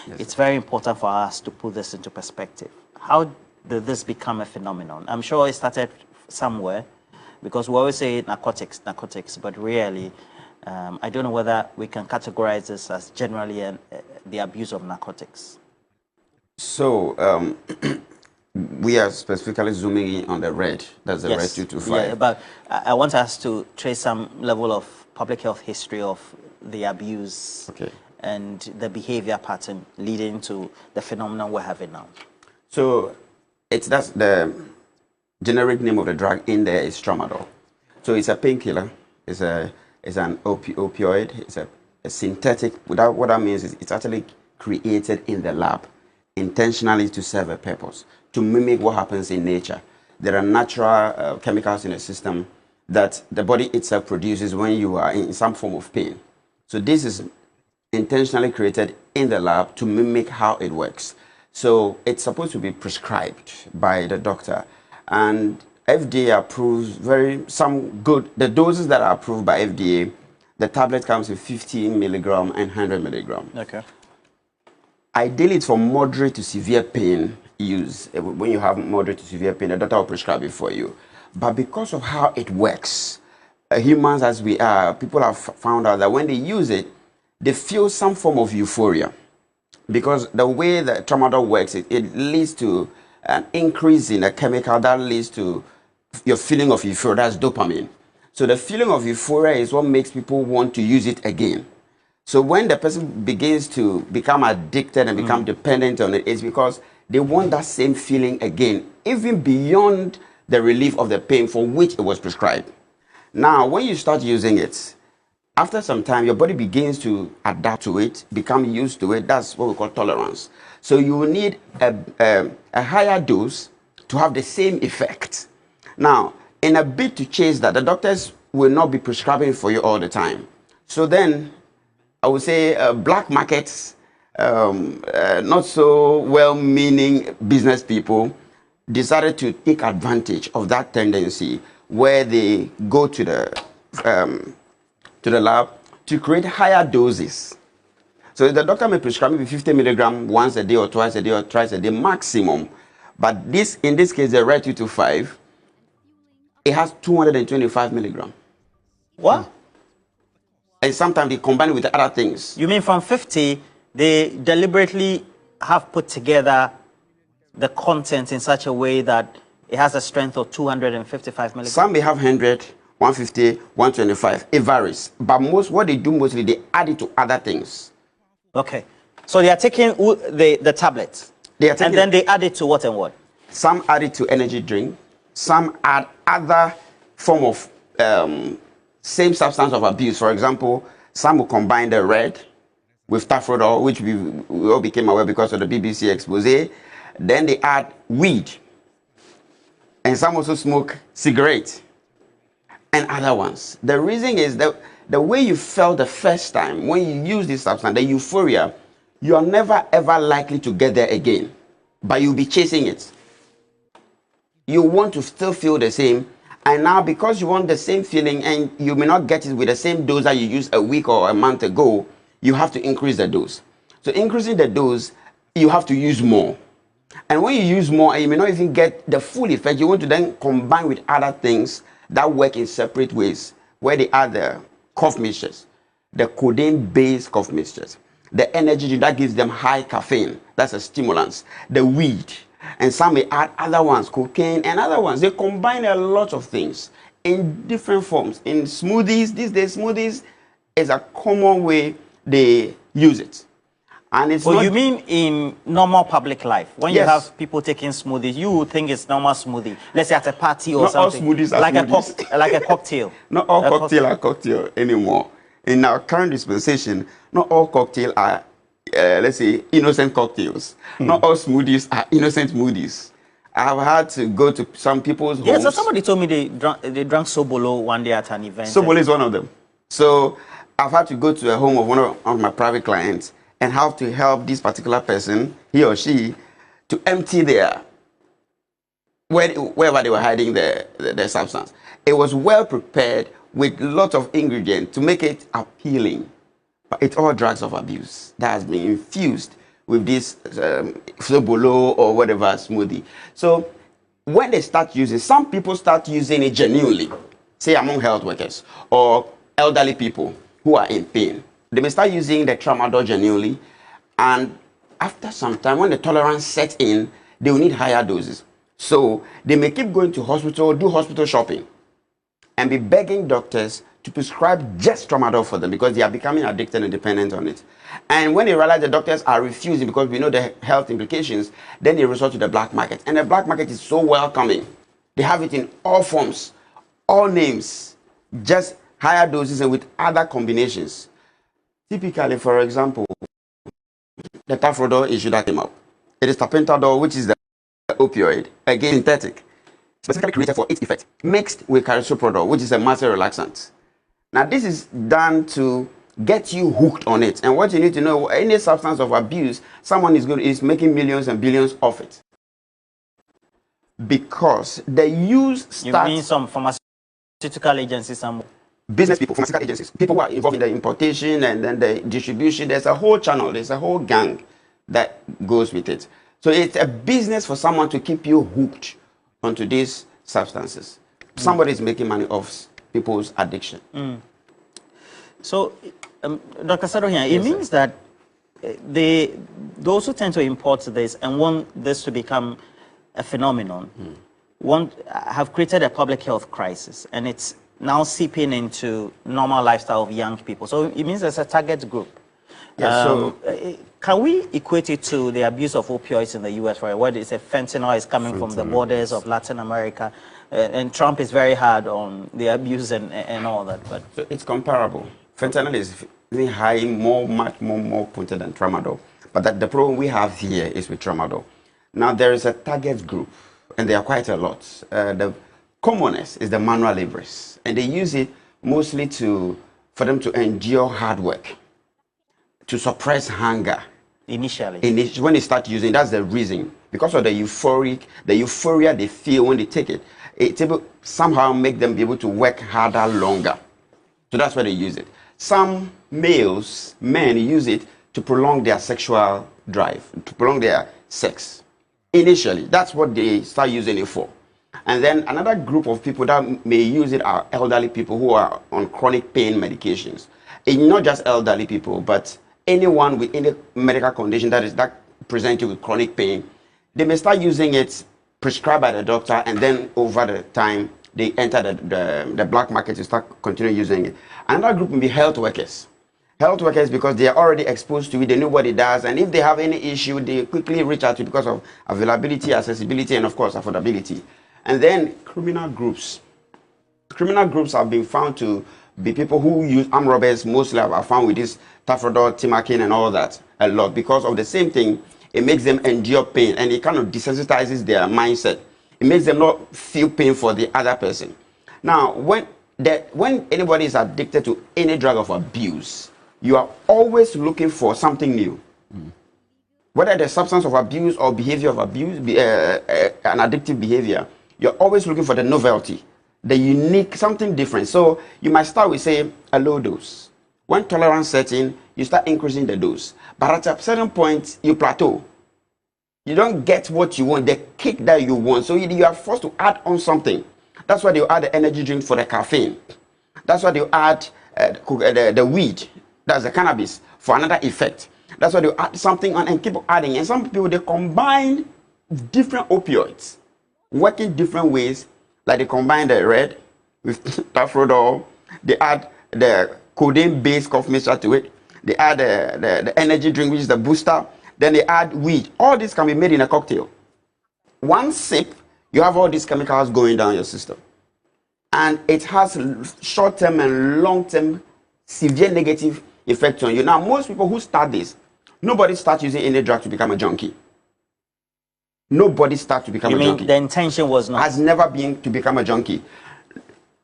Yes, it's very important for us to put this into perspective. How did this become a phenomenon? I'm sure it started somewhere, because we always say narcotics, narcotics, but really, I don't know whether we can categorize this as generally the abuse of narcotics. So we are specifically zooming in on the red. That's the red 225. Yeah, but I want us to trace some level of public health history of the abuse, okay, and the behavior pattern leading to the phenomenon we're having now. So that's the generic name of the drug in there is tramadol. So it's a painkiller. It's an opioid. It's a synthetic. What that means is it's actually created in the lab intentionally to serve a purpose, to mimic what happens in nature. There are natural chemicals in the system that the body itself produces when you are in some form of pain. So this is intentionally created in the lab to mimic how it works. So it's supposed to be prescribed by the doctor, and FDA approves the doses that are approved by FDA. The tablet comes in 15 milligram and 100 milligram. Okay. Ideally, it's for moderate to severe pain use. When you have moderate to severe pain, the doctor will prescribe it for you. But because of how it works, humans as we are, people have found out that when they use it, they feel some form of euphoria. Because the way that tramadol works, it leads to an increase in a chemical that leads to your feeling of euphoria. That's dopamine. So the feeling of euphoria is what makes people want to use it again. So when the person begins to become addicted and become dependent on it, it's because they want that same feeling again, even beyond the relief of the pain for which it was prescribed. Now, when you start using it, after some time, your body begins to adapt to it, become used to it. That's what we call tolerance. So you will need a higher dose to have the same effect. Now, in a bid to chase that, the doctors will not be prescribing for you all the time. So then, I would say black markets, not so well-meaning business people decided to take advantage of that tendency where they go to the lab to create higher doses. So the doctor may prescribe maybe 50 milligram once a day or twice a day or thrice a day maximum. But in this case, the red 225, it has 225 milligram. What? And sometimes they combine it with other things. You mean from 50, they deliberately have put together the content in such a way that it has a strength of 255 milligrams? Some may have 100, 150, 125. It varies. But what they do mostly, they add it to other things. Okay. So they are taking the tablets. And then they add it to what and what? Some add it to energy drink. Some add other form of same substance of abuse. For example, some will combine the red with tafrodol, which we all became aware because of the BBC expose. Then they add weed. And some also smoke cigarette and other ones. The reason is that the way you felt the first time when you use this substance, the euphoria, you are never ever likely to get there again. But you'll be chasing it. You want to still feel the same. And now because you want the same feeling and you may not get it with the same dose that you used a week or a month ago, you have to increase the dose. So increasing the dose, you have to use more. And when you use more and you may not even get the full effect, you want to then combine with other things that work in separate ways, where they add the cough mixtures, the codeine-based cough mixtures, the energy that gives them high caffeine, that's a stimulant, the weed, and some may add other ones, cocaine and other ones. They combine a lot of things in different forms. In smoothies, these days, smoothies is a common way they use it. And it's you mean in normal public life? When you have people taking smoothies, you would think it's normal smoothie. Let's say at a party or not something. All smoothies are like smoothies. Like a cocktail. Not all cocktail are cocktail anymore. In our current dispensation, not all cocktail are, let's say, innocent cocktails. Not all smoothies are innocent smoothies. I've had to go to some people's homes. Yeah, so somebody told me they drank Sobolo one day at an event. Sobolo is one of them. So I've had to go to a home of one of my private clients and have to help this particular person, he or she, to empty wherever they were hiding their substance. It was well prepared with lots of ingredients to make it appealing. But it's all drugs of abuse that has been infused with this Flobolo or whatever smoothie. So when they start using, some people start using it genuinely, say among health workers or elderly people who are in pain. They may start using the tramadol genuinely, and after some time, when the tolerance sets in, they will need higher doses. So they may keep going to hospital, do hospital shopping, and be begging doctors to prescribe just tramadol for them because they are becoming addicted and dependent on it. And when they realize the doctors are refusing because we know the health implications, then they resort to the black market. And the black market is so welcoming. They have it in all forms, all names, just higher doses and with other combinations. Typically, for example, the tafrodol issue that came up. It is tapentadol, which is the opioid, again synthetic, specifically created for its effect, mixed with carisoprodol, which is a muscle relaxant. Now, this is done to get you hooked on it. And what you need to know, any substance of abuse, someone is making millions and billions of it. Because the use starts... You mean some pharmaceutical agencies, some business people, pharmaceutical agencies, people who are involved in the importation and then the distribution. There's a whole channel, there's a whole gang that goes with it. So it's a business for someone to keep you hooked onto these substances. Somebody is making money off people's addiction. So, Dr. Sadohian, it means that those who tend to import this and want this to become a phenomenon have created a public health crisis, and it's now seeping into normal lifestyle of young people. So it means there's a target group. Can we equate it to the abuse of opioids in the U.S., right? Where they say fentanyl is coming from the borders of Latin America, and Trump is very hard on the abuse and all that. But so it's comparable. Fentanyl is much more potent than tramadol. But the problem we have here is with tramadol. Now there is a target group, and there are quite a lot. The commonest is the manual laborers, and they use it mostly for them to endure hard work, to suppress hunger. Initially, when they start using, that's the reason, because of the euphoria they feel when they take it. It's able somehow make them be able to work harder longer. So that's why they use it. Some men use it to prolong their sexual drive, to prolong their sex. Initially, that's what they start using it for. And then another group of people that may use it are elderly people who are on chronic pain medications. And not just elderly people, but anyone with any medical condition that presents you with chronic pain, they may start using it prescribed by the doctor, and then over the time they enter the black market to start continue using it. Another group may be health workers. Health workers, because they are already exposed to it, they know what it does, and if they have any issue, they quickly reach out to it because of availability, accessibility, and of course affordability. And then criminal groups. Criminal groups have been found to be people who use armed robbers, mostly are found with this tafrodol, timakin, and all that a lot because of the same thing. It makes them endure pain, and it kind of desensitizes their mindset. It makes them not feel pain for the other person. Now, when anybody is addicted to any drug of abuse, you are always looking for something new. Whether the substance of abuse or behavior of abuse, an addictive behavior, you're always looking for the novelty, the unique, something different. So you might start with, say, a low dose. When tolerance sets in, you start increasing the dose. But at a certain point, you plateau. You don't get what you want, the kick that you want. So you are forced to add on something. That's why they add the energy drink for the caffeine. That's why they add the weed, that's the cannabis, for another effect. That's why they add something on and keep adding. And some people, they combine different opioids, working different ways. Like they combine the red with tafrodol. They add the codeine-based cough mixture to it. They add the energy drink, which is the booster. Then they add weed. All this can be made in a cocktail. One sip, you have all these chemicals going down your system. And it has short-term and long-term severe negative effects on you. Now, most people who start this, nobody starts using any drug to become a junkie. Nobody starts to become a junkie. You mean the intention was not? Has never been to become a junkie.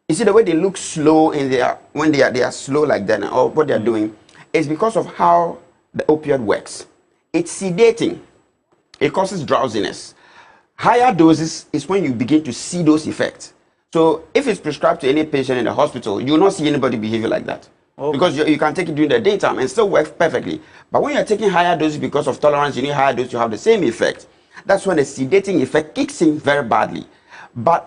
You see the way they look slow when they are slow like that, or what they are doing, is because of how the opioid works. It's sedating. It causes drowsiness. Higher doses is when you begin to see those effects. So if it's prescribed to any patient in the hospital, you will not see anybody behave like that. because you can take it during the daytime and still work perfectly. But when you're taking higher doses because of tolerance, you need higher doses to have the same effect. That's when the sedating effect kicks in very badly. But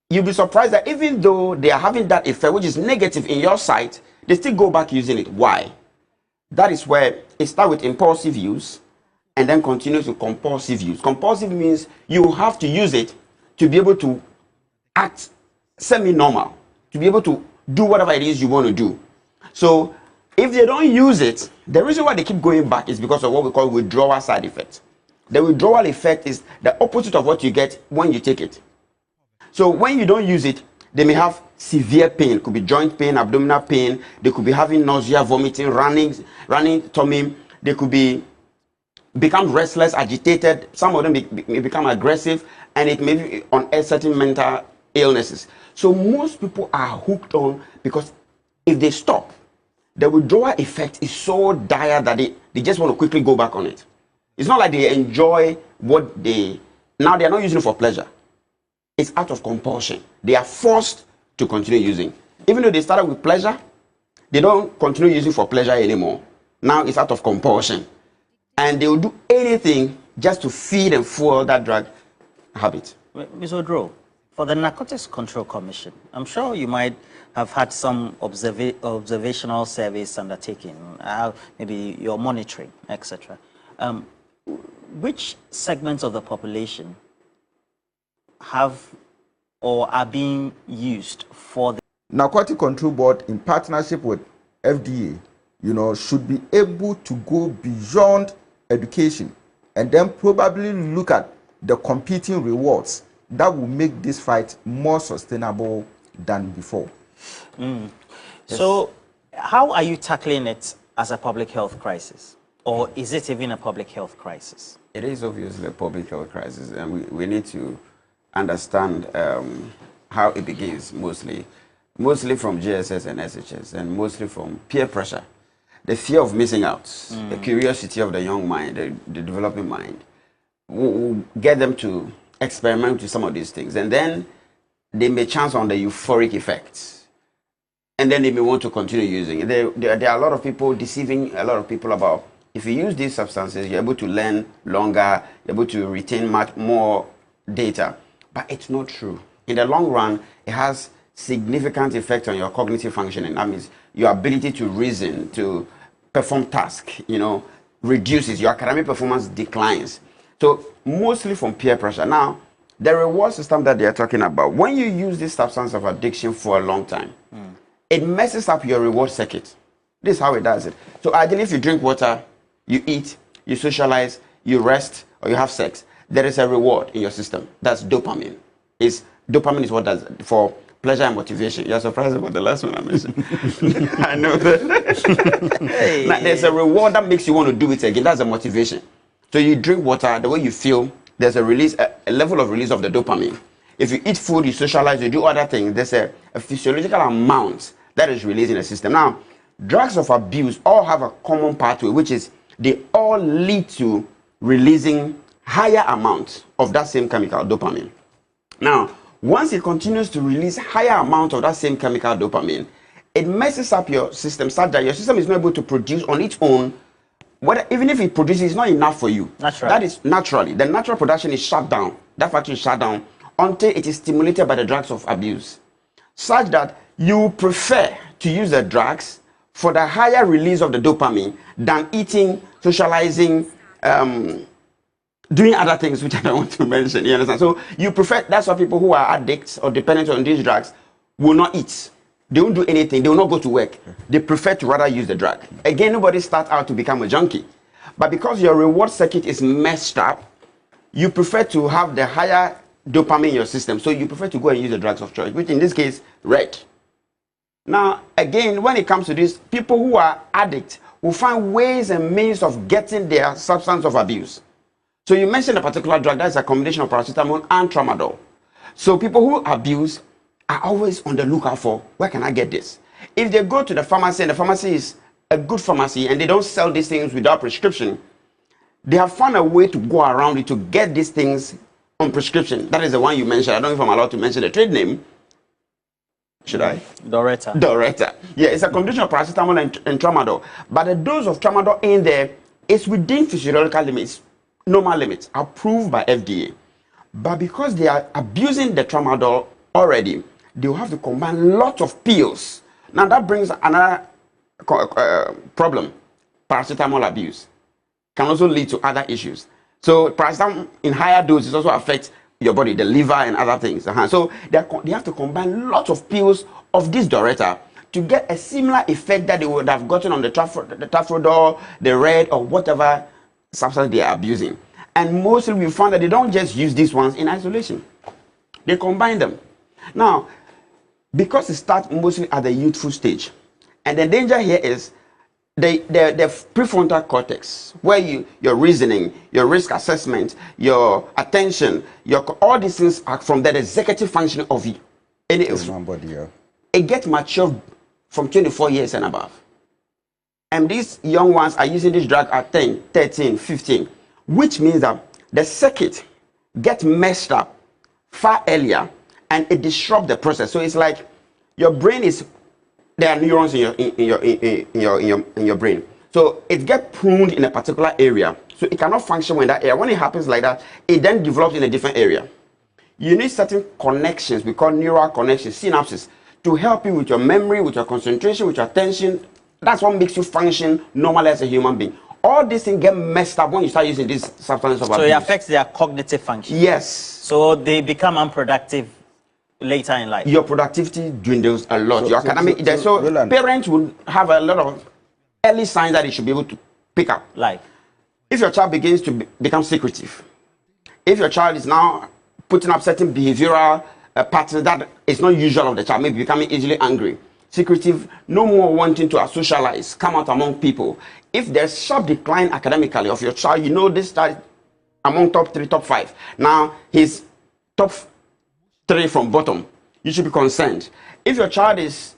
you'll be surprised that even though they are having that effect, which is negative in your sight, they still go back using it. Why? That is where it starts with impulsive use and then continues to compulsive use. Compulsive means you have to use it to be able to act semi-normal, to be able to do whatever it is you want to do. So if they don't use it, the reason why they keep going back is because of what we call withdrawal side effect. The withdrawal effect is the opposite of what you get when you take it. So when you don't use it, they may have severe pain. It could be joint pain, abdominal pain. They could be having nausea, vomiting, running tummy. They could become restless, agitated. Some of them may become aggressive, and it may be on certain mental illnesses. So most people are hooked on because if they stop, the withdrawal effect is so dire that they just want to quickly go back on it. It's not like they enjoy what now they are not using it for pleasure. It's out of compulsion. They are forced to continue using. Even though they started with pleasure, they don't continue using for pleasure anymore. Now it's out of compulsion. And they will do anything just to feed and fuel that drug habit. Ms. Odro, for the Narcotics Control Commission, I'm sure you might have had some observational surveys undertaken, maybe your monitoring, etc. Which segments of the population have or are being used for the Narcotic Control Board, in partnership with FDA, should be able to go beyond education and then probably look at the competing rewards that will make this fight more sustainable than before. Yes. So how are you tackling it as a public health crisis? Or is it even a public health crisis? It is obviously a public health crisis, and we need to understand how it begins mostly from GSS and SHS, and mostly from peer pressure. The fear of missing out, the curiosity of the young mind, the developing mind, will get them to experiment with some of these things. And then they may chance on the euphoric effects. And then they may want to continue using it. There are a lot of people deceiving a lot of people about, if you use these substances, you're able to learn longer, you're able to retain much more data. But it's not true. In the long run, it has significant effect on your cognitive functioning. That means your ability to reason, to perform tasks, reduces. Your academic performance declines. So mostly from peer pressure. Now, the reward system that they are talking about, when you use this substance of addiction for a long time, it messes up your reward circuit. This is how it does it. So ideally, if you drink water, you eat, you socialize, you rest, or you have sex, there is a reward in your system. That's dopamine. Dopamine is what does for pleasure and motivation. You're surprised about the last one I mentioned. I know that. Now, there's a reward that makes you want to do it again. That's a motivation. So you drink water, the way you feel, there's a release, a level of release of the dopamine. If you eat food, you socialize, you do other things, there's a physiological amount that is released in the system. Now, drugs of abuse all have a common pathway, which is they all lead to releasing higher amounts of that same chemical, dopamine. Now, once it continues to release higher amounts of that same chemical, dopamine, it messes up your system such that your system is not able to produce on its own. Even if it produces, it's not enough for you. Naturally. That is naturally. The natural production is shut down. That factory is shut down until it is stimulated by the drugs of abuse. Such that you prefer to use the drugs for the higher release of the dopamine than eating, socializing, doing other things which I don't want to mention. You understand? So you prefer, that's why people who are addicts or dependent on these drugs will not eat. They won't do anything. They will not go to work. They prefer to rather use the drug. Again, nobody starts out to become a junkie. But because your reward circuit is messed up, you prefer to have the higher dopamine in your system. So you prefer to go and use the drugs of choice, which in this case, red. Now, again, when it comes to this, people who are addicts will find ways and means of getting their substance of abuse. So you mentioned a particular drug that is a combination of paracetamol and tramadol. So people who abuse are always on the lookout for, where can I get this? If they go to the pharmacy and the pharmacy is a good pharmacy and they don't sell these things without prescription, they have found a way to go around it to get these things on prescription. That is the one you mentioned. I don't know if I'm allowed to mention the trade name. Should I? Doretta. Doretta. Yeah, it's a combination of paracetamol and tramadol. But the dose of tramadol in there is within physiological limits, normal limits, approved by FDA. But because they are abusing the tramadol already, they will have to combine lots of pills. Now that brings another problem. Paracetamol abuse can also lead to other issues. So paracetamol in higher doses also affects your body, the liver and other things. So they have to combine lots of pills of this Doretta to get a similar effect that they would have gotten on the tafrodol, the red, or whatever substance they are abusing. And mostly we found that they don't just use these ones in isolation. They combine them. Now, because it starts mostly at the youthful stage, and the danger here is the prefrontal cortex, where your reasoning, your risk assessment, your attention, all these things are from the executive function of any body, yeah. It gets mature from 24 years and above. And these young ones are using this drug at 10, 13, 15, which means that the circuit gets messed up far earlier and it disrupts the process. So it's like your brain is, there are neurons in your brain. So it gets pruned in a particular area. So it cannot function in that area. When it happens like that, it then develops in a different area. You need certain connections, we call neural connections, synapses, to help you with your memory, with your concentration, with your attention. That's what makes you function normally as a human being. All these things get messed up when you start using these substances of abuse. So it affects their cognitive function. Yes. So they become unproductive later in life. Your productivity dwindles a lot. Your academic, so parents will have a lot of early signs that they should be able to pick up. Like, if your child begins to become secretive, if your child is now putting up certain behavioral patterns that is not usual of the child, maybe becoming easily angry, secretive, no more wanting to socialize, come out among people. If there's sharp decline academically of your child, you know this child among top 3, top 5. Now he's top 3 from bottom. You should be concerned. If your child is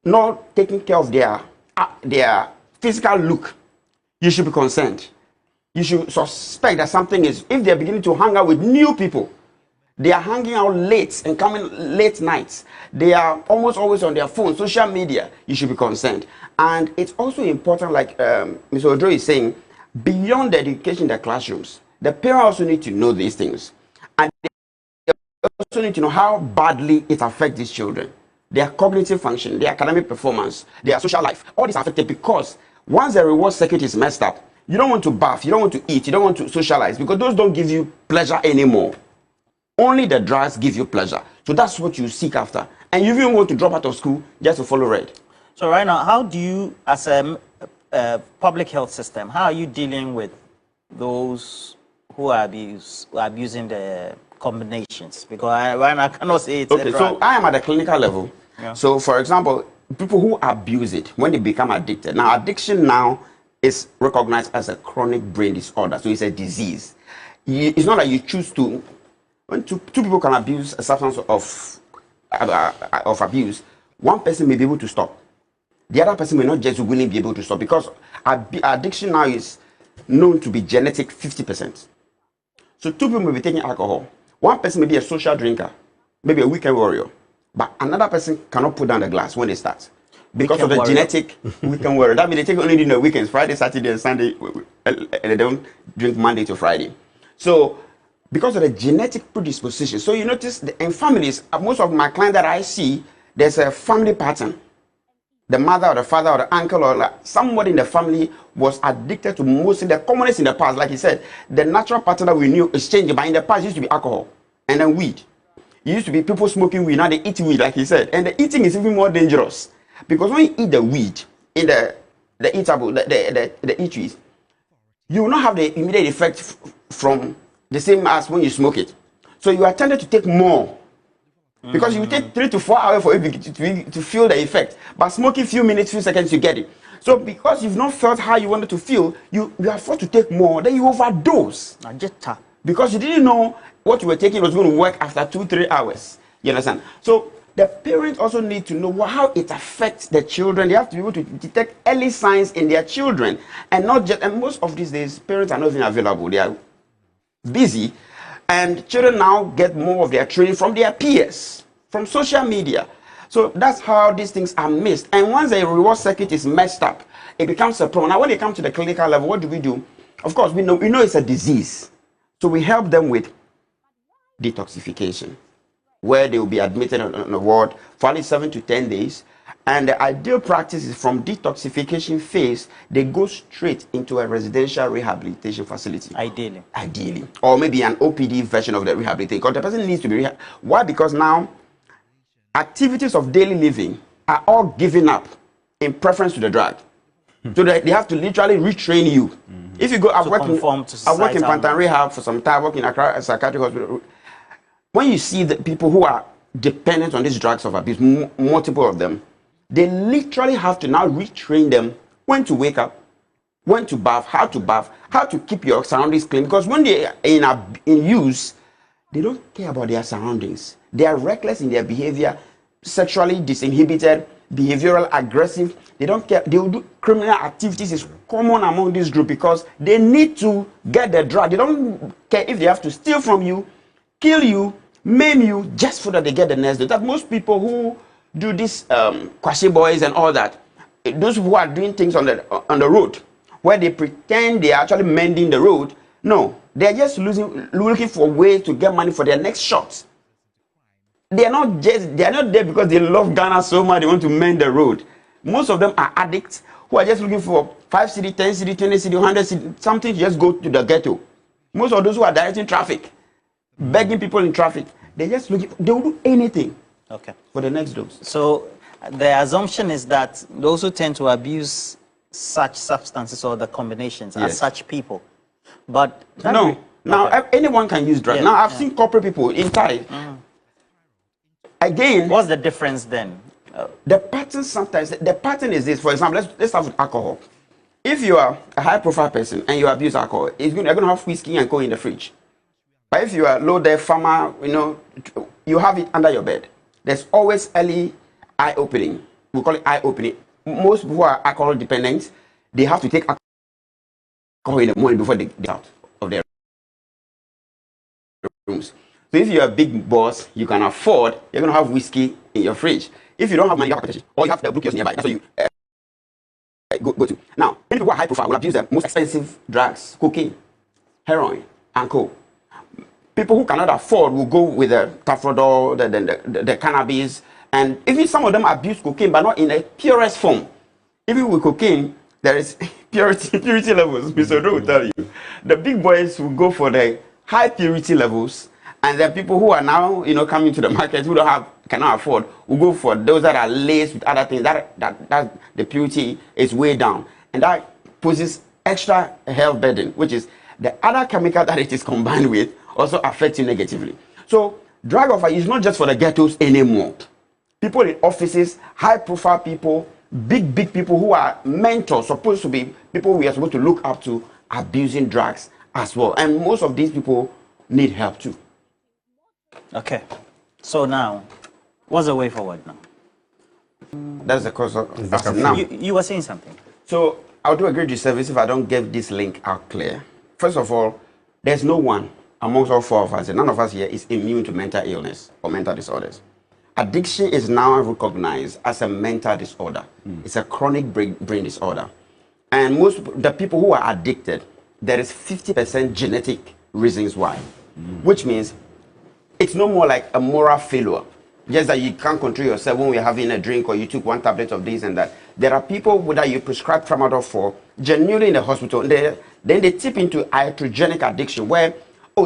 not taking care of their physical look, you should be concerned. You should suspect that something is, if they're beginning to hang out with new people, they are hanging out late and coming late nights, they are almost always on their phone, social media, you should be concerned. And it's also important, like Mr. Odro is saying, beyond the education in the classrooms, the parents also need to know these things. And they also need to know how badly it affects these children. Their cognitive function, their academic performance, their social life, all this is affected because once the reward circuit is messed up, you don't want to bath, you don't want to eat, you don't want to socialize because those don't give you pleasure anymore. Only the drugs give you pleasure. So that's what you seek after. And you even want to drop out of school just to follow red. So right now, how do you, as a public health system, how are you dealing with those who are abusing the combinations? Because right now I cannot say it's okay, so I am at the clinical level. Yeah. So for example, people who abuse it, when they become addicted. Now addiction now is recognized as a chronic brain disorder. So it's a disease. It's not like you choose to. When two people can abuse a substance of abuse, one person may be able to stop. The other person may not just really be able to stop because addiction now is known to be genetic 50%. So two people may be taking alcohol. One person may be a social drinker, maybe a weekend warrior, but another person cannot put down the glass when they start because of the genetic weekend warrior. That means they take only during the weekends, Friday, Saturday, and Sunday, and they don't drink Monday to Friday. So because of the genetic predisposition. So you notice in families, most of my clients that I see, there's a family pattern. The mother or the father or the uncle or somebody in the family was addicted to mostly the commonest in the past. Like he said, the natural pattern that we knew is changing. But in the past, it used to be alcohol and then weed. It used to be people smoking weed. Now they eat weed, like he said. And the eating is even more dangerous. Because when you eat the weed in the eatable, the eateries, you will not have the immediate effect from the same as when you smoke it. So you are tended to take more. Because you take 3 to 4 hours for it to feel the effect. But smoking few minutes, few seconds, you get it. So because you've not felt how you wanted to feel, you are forced to take more. Then you overdose. Because you didn't know what you were taking was going to work after 2-3 hours. You understand? So the parents also need to know how it affects the children. They have to be able to detect early signs in their children. And not just, and most of these days, parents are not even available. They are busy, and children now get more of their training from their peers, from social media. So that's how these things are missed. And once the reward circuit is messed up, it becomes a problem. Now, when they come to the clinical level, what do? Of course, we know it's a disease. So we help them with detoxification, where they will be admitted on a ward for only 7 to 10 days. And the ideal practice is from detoxification phase, they go straight into a residential rehabilitation facility. Ideally. Or maybe an OPD version of the rehabilitation. Because the person needs to be Why? Because now, activities of daily living are all given up in preference to the drug. So they have to literally retrain you. If you go, I work in Pantan Rehab for some time, I work in a psychiatric hospital. When you see the people who are dependent on these drugs of abuse, multiple of them, they literally have to now retrain them when to wake up, when to bath, how to keep your surroundings clean. Because when they are in use, they don't care about their surroundings. They are reckless in their behavior, sexually disinhibited, behavioral aggressive. They don't care. They will do criminal activities. Is common among this group because they need to get the drug. They don't care if they have to steal from you, kill you, maim you, just so that they get the next day. That most people who do this Kwashi boys and all that, those who are doing things on the road, where they pretend they are actually mending the road, no, they are just looking for ways to get money for their next shots. They are not there because they love Ghana so much they want to mend the road. Most of them are addicts who are just looking for 5 cedi, 10 cedi, 20 cedi, 100 cedi, something to just go to the ghetto. Most of those who are directing traffic, begging people in traffic, they will do anything for the next dose. So the assumption is that those who tend to abuse such substances or the combinations are such people. But no, now anyone can use drugs. Now I've seen corporate people in Thai. Again, what's the difference then? The pattern is this. For example, let's start with alcohol. If you are a high profile person and you abuse alcohol, you're going to have whiskey and coke in the fridge. But if you are low there farmer, you have it under your bed. There's always early eye opening. We call it eye opening. Most who are alcohol dependent, they have to take alcohol in the morning before they get out of their rooms. So if you're a big boss, you can afford, you're going to have whiskey in your fridge. If you don't have money, you have competition, or you have the blue kiosk nearby. That's what you go to. Now, many people who are high profile will abuse the most expensive drugs, cocaine, heroin, and coke. People who cannot afford will go with the TRAMADOL, the cannabis, and even some of them abuse cocaine, but not in a purest form. Even with cocaine, there is purity levels. Mr. Odo will tell you. The big boys will go for the high purity levels, and then people who are now, coming to the market who cannot afford, will go for those that are laced with other things. That the purity is way down, and that poses extra health burden, which is the other chemical that it is combined with also affects you negatively. So drug offer is not just for the ghettos anymore. People in offices, high profile people, big people who are mentors, supposed to be people we are supposed to look up to, abusing drugs as well. And most of these people need help too. Okay. So now, what's the way forward now? That's the cause of now. You were saying something. So I'll do a great disservice if I don't get this link out clear. First of all, there's no one amongst all four of us, and none of us here is immune to mental illness or mental disorders. Addiction is now recognized as a mental disorder. It's a chronic brain disorder. And most the people who are addicted, there is 50% genetic reasons why, which means it's no more like a moral failure. Just that you can't control yourself when we're having a drink or you took one tablet of this and that. There are people that you prescribe tramadol for, genuinely in the hospital, then they tip into iatrogenic addiction where,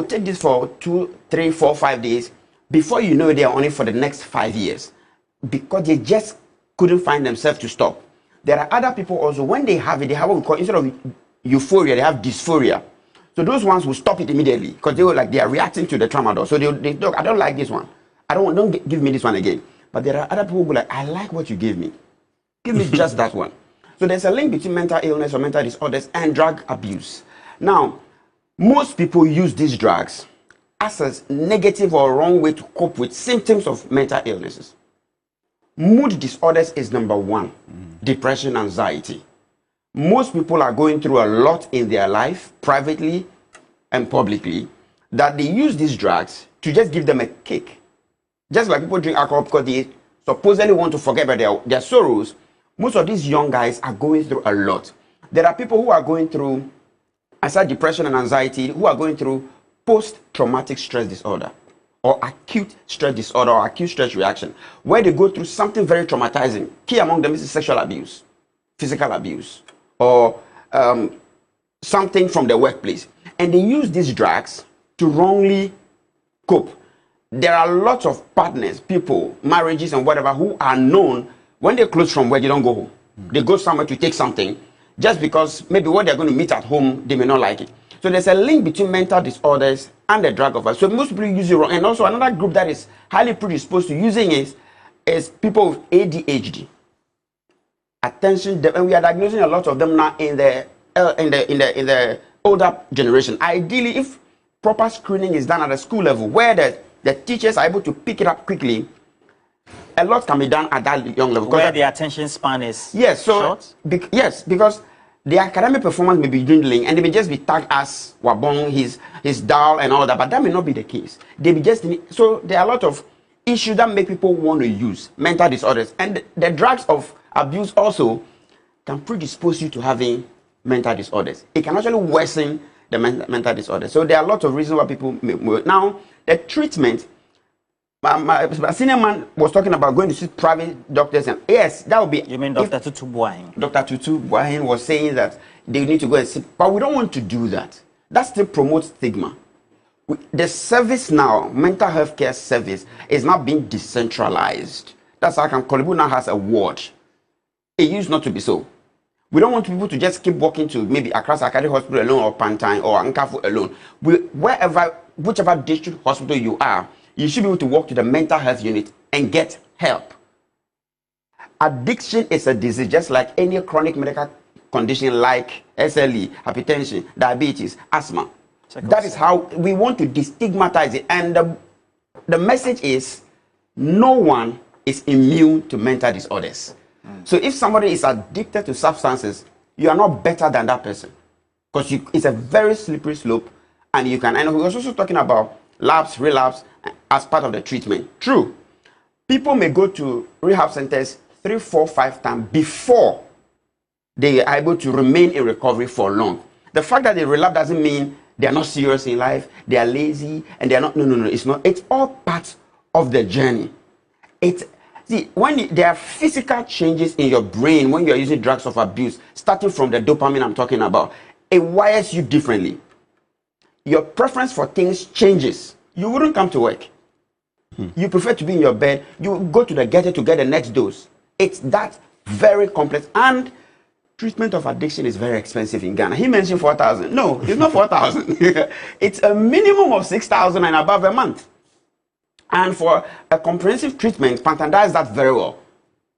take this for 2, 3, 4, 5 days. Before you know it, they are on it for the next 5 years because they just couldn't find themselves to stop. There are other people also, when they have it, they have what we call, instead of euphoria, they have dysphoria. So those ones will stop it immediately because they are reacting to the tramadol. So they look, I don't like this one. Don't give me this one again. But there are other people who will like, I like what you gave me. Give me just that one. So there's a link between mental illness or mental disorders and drug abuse. Now, most people use these drugs as a negative or wrong way to cope with symptoms of mental illnesses. Mood disorders is number one. Depression, anxiety. Most people are going through a lot in their life, privately and publicly, that they use these drugs to just give them a kick. Just like people drink alcohol because they supposedly want to forget about their sorrows, most of these young guys are going through a lot. There are people who are going through, aside depression and anxiety, who are going through post-traumatic stress disorder or acute stress disorder or acute stress reaction, where they go through something very traumatizing. Key among them is sexual abuse, physical abuse, or something from the workplace. And they use these drugs to wrongly cope. There are lots of partners, people, marriages and whatever, who are known when they close from work, they don't go home. They go somewhere to take something just because maybe what they're going to meet at home, they may not like it. So there's a link between mental disorders and the drug offense. So most people use it wrong. And also another group that is highly predisposed to using it is people with ADHD. Attention, and we are diagnosing a lot of them now in the older generation. Ideally, if proper screening is done at the school level, where the teachers are able to pick it up quickly, a lot can be done at that young level. Where the attention span is short? Yes, because the academic performance may be dwindling and they may just be tagged as Wabong, his dull and all that, but that may not be the case. They be just so there are a lot of issues that make people want to use mental disorders, and the drugs of abuse also can predispose you to having mental disorders. It can actually worsen the mental disorder. So there are a lot of reasons why people may. Now the treatment. My senior man was talking about going to see private doctors, and yes, that would be. You mean Dr. Tutu Buahin? Dr. Tutu Buahin was saying that they need to go and see, but we don't want to do that. That still promotes stigma. The service now, mental health care service, is not being decentralized. That's how Kolebu now has a ward. It used not to be so. We don't want people to just keep walking to maybe Accra Academy Hospital alone or Pantine or Ankafu alone. Whichever district hospital you are, you should be able to walk to the mental health unit and get help. Addiction is a disease just like any chronic medical condition like SLE, hypertension, diabetes, asthma. That is how we want to destigmatize it. And the message is no one is immune to mental disorders. So if somebody is addicted to substances, you are not better than that person. Because it's a very slippery slope. And you can, and we're also talking about relapse as part of the treatment. True. People may go to rehab centers 3, 4, 5 times before they are able to remain in recovery for long. The fact that they relapse doesn't mean they are not serious in life, they are lazy, and they are not. No, it's not. It's all part of the journey. When there are physical changes in your brain when you are using drugs of abuse, starting from the dopamine I'm talking about, it wires you differently. Your preference for things changes. You wouldn't come to work. You prefer to be in your bed. You go to the ghetto to get the next dose. It's that very complex. And treatment of addiction is very expensive in Ghana. He mentioned 4,000. No, it's not 4,000. It's a minimum of 6,000 and above a month. And for a comprehensive treatment, Pantan does that very well.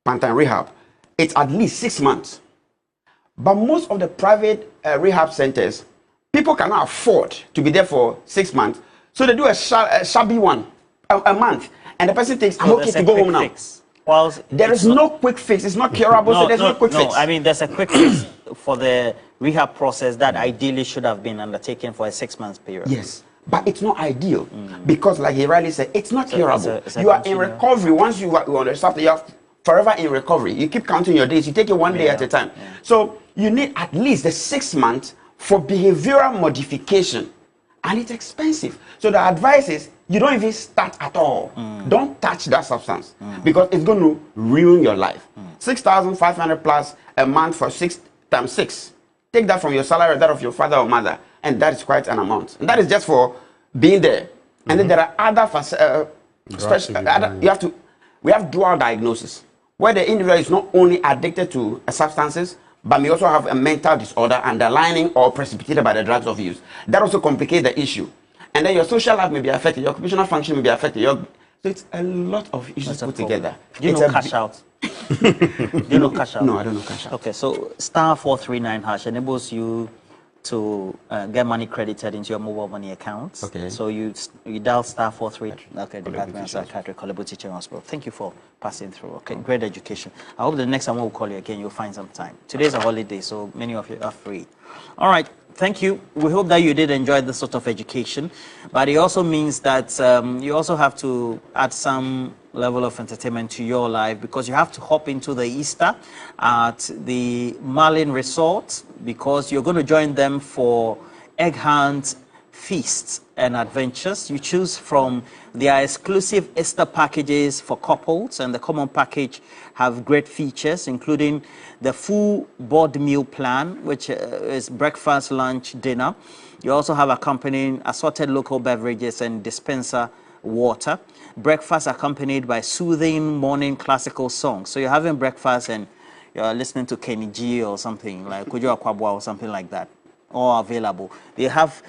Pantan rehab, it's at least 6 months. But most of the private rehab centers, people cannot afford to be there for 6 months. So they do a shabby one, a month. And the person thinks, I'm okay to go home now. Well, there is no quick fix. It's not curable, so there's no quick fix. I mean, there's a quick fix for the rehab process that ideally should have been undertaken for a 6 month period. Yes, but it's not ideal because, like he rightly said, it's not curable. You are in recovery. Once you are on the stuff, you are forever in recovery. You keep counting your days. You take it one day at a time. So you need at least the 6 months for behavioral modification, and it's expensive. So the advice is you don't even start at all. Don't touch that substance because it's going to ruin your life. 6,500 plus a month for 6 times 6. Take that from your salary, that of your father or mother, and that is quite an amount. And that is just for being there. And then there are other we have dual diagnosis where the individual is not only addicted to substances but may also have a mental disorder underlying or precipitated by the drugs of use. That also complicates the issue. And then your social life may be affected, your occupational function may be affected. So it's a lot of issues put together. Do you know cash out? Do you know cash out? No, I don't know cash out. Okay, so *439# enables you to get money credited into your mobile money account. Okay. So you dial *43. Okay, Department of Psychiatry, Kolebu Teaching Hospital. Thank you for passing through. Okay, great education. I hope the next time we'll call you again, you'll find some time. Today's a holiday, so many of you are free. All right. Thank you. We hope that you did enjoy this sort of education, but it also means that you also have to add some level of entertainment to your life, because you have to hop into the Easter at the Marlin Resort, because you're going to join them for egg hunt, feasts and adventures. You choose from their exclusive Easter packages for couples, and the common package have great features, including the full board meal plan, which is breakfast, lunch, dinner. You also have accompanying assorted local beverages and dispenser water. Breakfast accompanied by soothing morning classical songs. So you're having breakfast and you're listening to Kenny G or something like Kujo Akwabwa or something like that. All available. They have